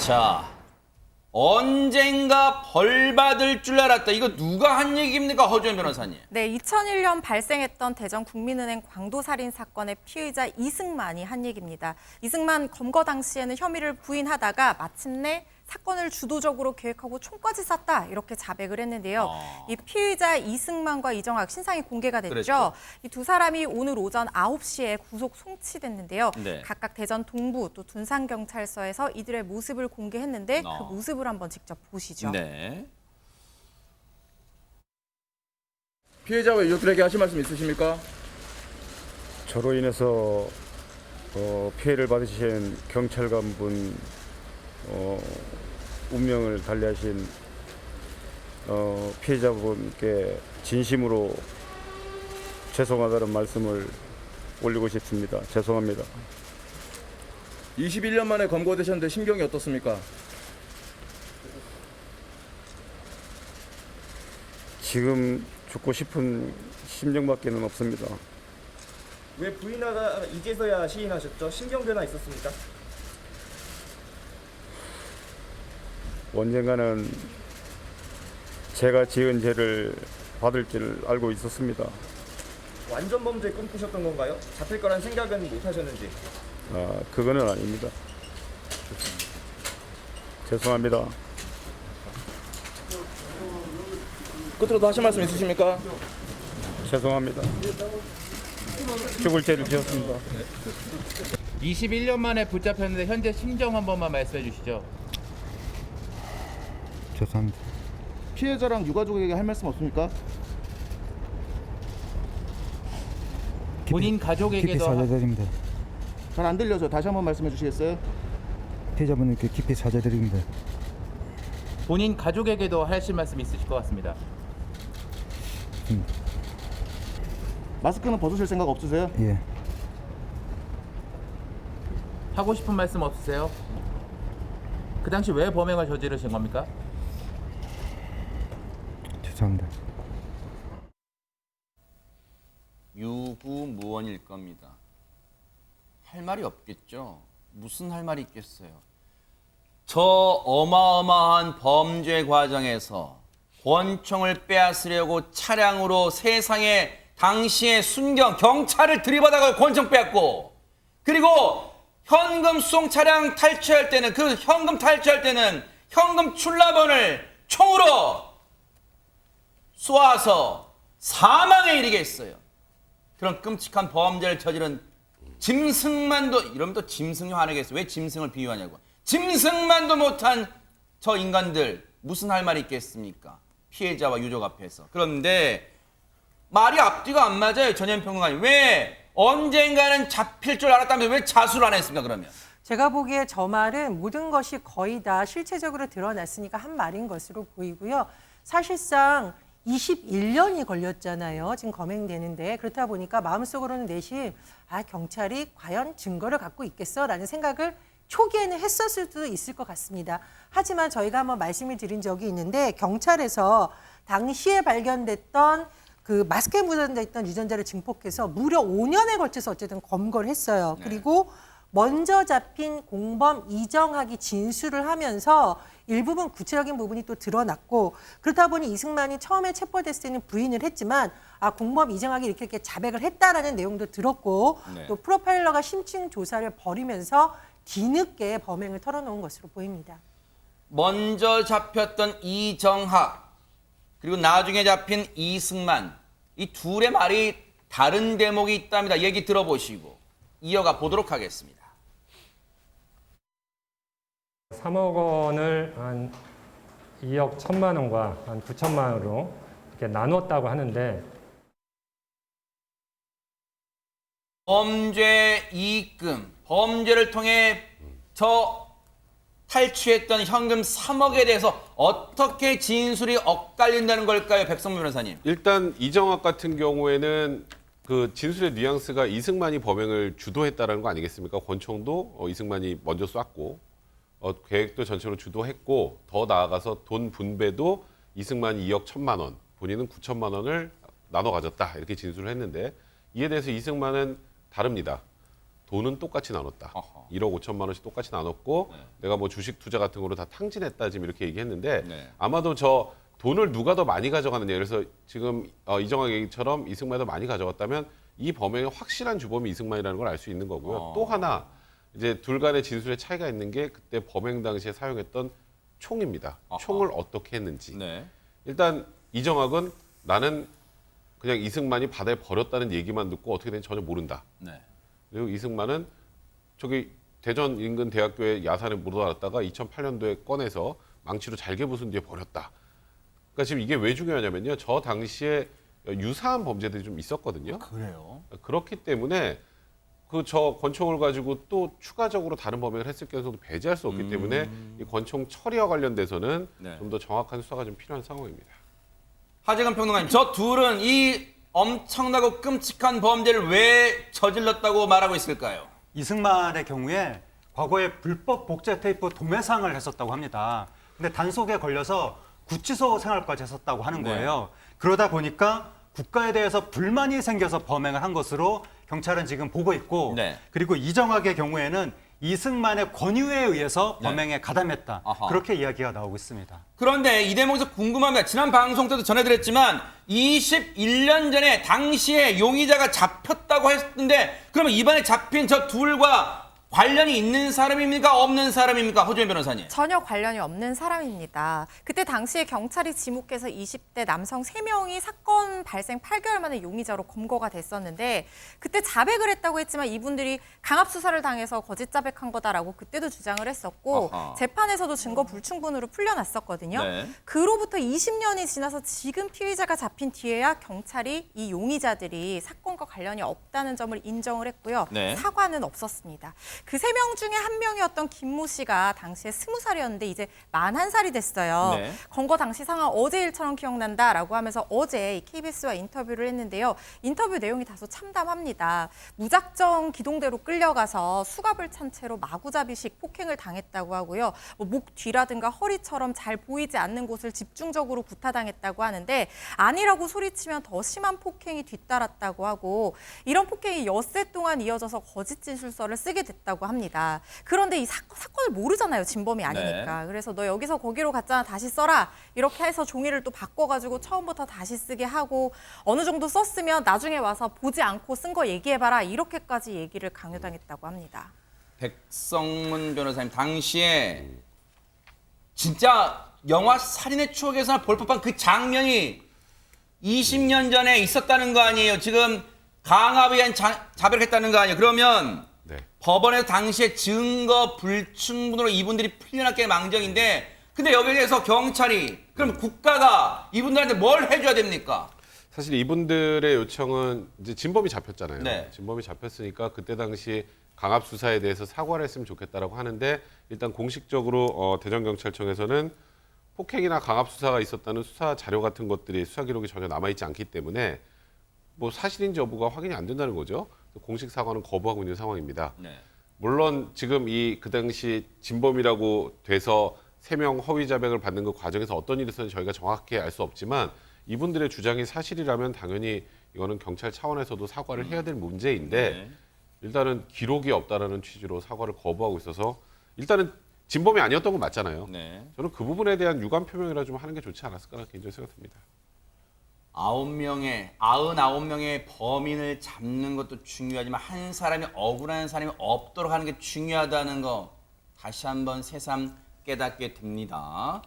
자, 언젠가 벌 받을 줄 알았다. 이거 누가 한 얘기입니까, 허주연 변호사님? 네, 2001년 발생했던 대전 국민은행 광도살인 사건의 피의자 이승만이 한 얘기입니다. 이승만 검거 당시에는 혐의를 부인하다가 마침내 사건을 주도적으로 계획하고 총까지 쐈다 이렇게 자백을 했는데요. 이 피의자 이승만과 이정학 신상이 공개가 됐죠. 그랬죠. 이 두 사람이 오늘 오전 9시에 구속 송치됐는데요. 네. 각각 대전 동부 또 둔산경찰서에서 이들의 모습을 공개했는데 그 모습을 한번 직접 보시죠. 네. 피해자와 유족들에게 하실 말씀 있으십니까? 저로 인해서 피해를 받으신 경찰관분 운명을 달리하신 피해자분께 진심으로 죄송하다는 말씀을 올리고 싶습니다. 죄송합니다. 21년 만에 검거되셨는데 심경이 어떻습니까? 지금 죽고 싶은 심정밖에는 없습니다. 왜 부인하다 이제서야 시인하셨죠? 신경 변화 있었습니까? 언젠가는 제가 지은 죄를 받을 줄 알고 있었습니다. 완전 범죄 꿈꾸셨던 건가요? 잡힐 거란 생각은 못 하셨는지. 그거는 아닙니다. 죄송합니다. 끝으로 더 하실 말씀 있으십니까? 죄송합니다. 죽을 죄를 지었습니다. 21년 만에 붙잡혔는데 현재 심정 한 번만 말씀해 주시죠. 죄송합니다. 피해자랑 유가족에게 할 말씀 없습니까? 본인 깊이 가족에게도 사죄드립니다. 잘 안 들려서 다시 한번 말씀해 주시겠어요? 피해자분께 깊이 사죄드립니다. 본인 가족에게도 하실 말씀 있으실 것 같습니다. 마스크는 벗으실 생각 없으세요? 예, 하고 싶은 말씀 없으세요? 그 당시 왜 범행을 저지르신 겁니까? 죄송합니다. 유구무원일 겁니다. 할 말이 없겠죠. 무슨 할 말이 있겠어요. 저 어마어마한 범죄 과정에서 권총을 빼앗으려고 차량으로 세상에 당시의 경찰을 들이받아가 권총 빼앗고, 그리고 현금 수송 차량 탈취할 때는 현금 출납원을 총으로 쏘아서 사망에 이르게 했어요. 그런 끔찍한 범죄를 저지른 짐승만도, 이러면 또 짐승이 화내겠어요. 왜 짐승을 비유하냐고. 짐승만도 못한 저 인간들 무슨 할 말이 있겠습니까? 피해자와 유족 앞에서. 그런데 말이 앞뒤가 안 맞아요. 전현평론가님. 왜 언젠가는 잡힐 줄 알았다면서 왜 자수를 안 했습니까, 그러면? 제가 보기에 저 말은 모든 것이 거의 다 실체적으로 드러났으니까 한 말인 것으로 보이고요. 사실상 21년이 걸렸잖아요. 지금 검행되는데. 그렇다 보니까 마음속으로는 내심 경찰이 과연 증거를 갖고 있겠어라는 생각을 초기에는 했었을 수도 있을 것 같습니다. 하지만 저희가 한번 말씀을 드린 적이 있는데 경찰에서 당시에 발견됐던 그 마스크에 묻어져 있던 유전자를 증폭해서 무려 5년에 걸쳐서 어쨌든 검거를 했어요. 네. 그리고 먼저 잡힌 공범 이정학이 진술을 하면서 일부분 구체적인 부분이 또 드러났고, 그렇다 보니 이승만이 처음에 체포됐을 때는 부인을 했지만 공범 이정학이 이렇게 자백을 했다라는 내용도 들었고, 네. 또 프로파일러가 심층 조사를 벌이면서 뒤늦게 범행을 털어놓은 것으로 보입니다. 먼저 잡혔던 이정학, 그리고 나중에 잡힌 이승만, 이 둘의 말이 다른 대목이 있답니다. 얘기 들어보시고 이어가 보도록 하겠습니다. 3억 원을 한 2억 1천만 원과 한 9천만 원으로 이렇게 나눴다고 하는데, 범죄 이익금, 범죄를 통해 저 탈취했던 현금 3억에 대해서 어떻게 진술이 엇갈린다는 걸까요, 백성무 변호사님? 일단 이정학 같은 경우에는 그 진술의 뉘앙스가 이승만이 범행을 주도했다라는 거 아니겠습니까? 권총도 이승만이 먼저 쐈고, 계획도 전체로 주도했고, 더 나아가서 돈 분배도 이승만이 2억 1천만 원, 본인은 9천만 원을 나눠 가졌다, 이렇게 진술을 했는데, 이에 대해서 이승만은 다릅니다. 돈은 똑같이 나눴다. 어허. 1억 5천만 원씩 똑같이 나눴고 내가 뭐 주식 투자 같은 거로 다 탕진했다 지금 이렇게 얘기했는데 네. 아마도 저 돈을 누가 더 많이 가져가느냐. 그래서 지금 이정학 얘기처럼 이승만이 더 많이 가져갔다면 이 범행의 확실한 주범이 이승만이라는 걸 알 수 있는 거고요. 또 하나 이제 둘 간의 진술의 차이가 있는 게 그때 범행 당시에 사용했던 총입니다. 총을 어떻게 했는지. 네. 일단 이정학은 나는 그냥 이승만이 바다에 버렸다는 얘기만 듣고 어떻게 되는지 전혀 모른다. 네. 그리고 이승만은 저기 대전 인근 대학교에 야산에 묻어놨다가 2008년도에 꺼내서 망치로 잘게 부순 뒤에 버렸다. 그러니까 지금 이게 왜 중요하냐면요. 저 당시에 유사한 범죄들이 좀 있었거든요. 그래요? 그렇기 때문에 그 저 권총을 가지고 또 추가적으로 다른 범행을 했을 가능성도 배제할 수 없기 때문에 이 권총 처리와 관련돼서는 네. 좀 더 정확한 수사가 좀 필요한 상황입니다. 하재근 평론가님, 저 둘은 이 엄청나고 끔찍한 범죄를 왜 저질렀다고 말하고 있을까요? 이승만의 경우에 과거에 불법 복제 테이프 도매상을 했었다고 합니다. 근데 단속에 걸려서 구치소 생활까지 했었다고 하는 거예요. 그러다 보니까 국가에 대해서 불만이 생겨서 범행을 한 것으로 경찰은 지금 보고 있고 네. 그리고 이정학의 경우에는 이승만의 권유에 의해서 범행에 가담했다. 아하. 그렇게 이야기가 나오고 있습니다. 그런데 이 대목에서 궁금합니다. 지난 방송 때도 전해드렸지만 21년 전에 당시에 용의자가 잡혔다고 했는데 그러면 이번에 잡힌 저 둘과 관련이 있는 사람입니까? 없는 사람입니까? 호주연 변호사님. 전혀 관련이 없는 사람입니다. 그때 당시에 경찰이 지목해서 20대 남성 3명이 사건 발생 8개월 만에 용의자로 검거가 됐었는데 그때 자백을 했다고 했지만 이분들이 강압 수사를 당해서 거짓 자백한 거다라고 그때도 주장을 했었고 아하. 재판에서도 증거 불충분으로 풀려났었거든요. 네. 그로부터 20년이 지나서 지금 피의자가 잡힌 뒤에야 경찰이 이 용의자들이 사건과 관련이 없다는 점을 인정을 했고요. 네. 사과는 없었습니다. 그 3명 중에 한 명이었던 김모 씨가 당시에 20살이었는데 이제 41살이 됐어요. 네. 검거 당시 상황 어제 일처럼 기억난다라고 하면서 어제 KBS와 인터뷰를 했는데요. 인터뷰 내용이 다소 참담합니다. 무작정 기동대로 끌려가서 수갑을 찬 채로 마구잡이식 폭행을 당했다고 하고요. 목 뒤라든가 허리처럼 잘 보이지 않는 곳을 집중적으로 구타당했다고 하는데 아니라고 소리치면 더 심한 폭행이 뒤따랐다고 하고 이런 폭행이 엿새 동안 이어져서 거짓 진술서를 쓰게 됐다고 합니다. 그런데 이 사건을 모르잖아요. 진범이 아니니까. 그래서 너 여기서 거기로 갔잖아. 다시 써라. 이렇게 해서 종이를 또 바꿔가지고 처음부터 다시 쓰게 하고 어느 정도 썼으면 나중에 와서 보지 않고 쓴 거 얘기해봐라. 이렇게까지 얘기를 강요당했다고 합니다. 백성문 변호사님, 당시에 진짜 영화 살인의 추억에서 볼 법한 그 장면이 20년 전에 있었다는 거 아니에요? 지금 강압에 의한 자백을 했다는 거 아니에요? 그러면 네. 법원에서 당시에 증거 불충분으로 이분들이 풀려났게 망정인데 근데 여기에서 경찰이 그럼 국가가 이분들한테 뭘 해줘야 됩니까? 사실 이분들의 요청은 이제 진범이 잡혔잖아요. 네. 진범이 잡혔으니까 그때 당시 강압 수사에 대해서 사과를 했으면 좋겠다라고 하는데 일단 공식적으로 대전경찰청에서는 폭행이나 강압 수사가 있었다는 수사 자료 같은 것들이 수사 기록이 전혀 남아있지 않기 때문에 뭐 사실인지 여부가 확인이 안 된다는 거죠. 공식 사과는 거부하고 있는 상황입니다. 네. 물론 지금 그 당시 진범이라고 돼서 3명 허위 자백을 받는 그 과정에서 어떤 일이 있었는지 저희가 정확히 알 수 없지만 이분들의 주장이 사실이라면 당연히 이거는 경찰 차원에서도 사과를 해야 될 문제인데 네. 일단은 기록이 없다라는 취지로 사과를 거부하고 있어서 일단은 진범이 아니었던 건 맞잖아요. 네. 저는 그 부분에 대한 유감 표명이라 좀 하는 게 좋지 않았을까 개인적으로 생각됩니다. 99명의 범인을 잡는 것도 중요하지만 한 사람이 억울한 사람이 없도록 하는 게 중요하다는 거 다시 한번 새삼 깨닫게 됩니다.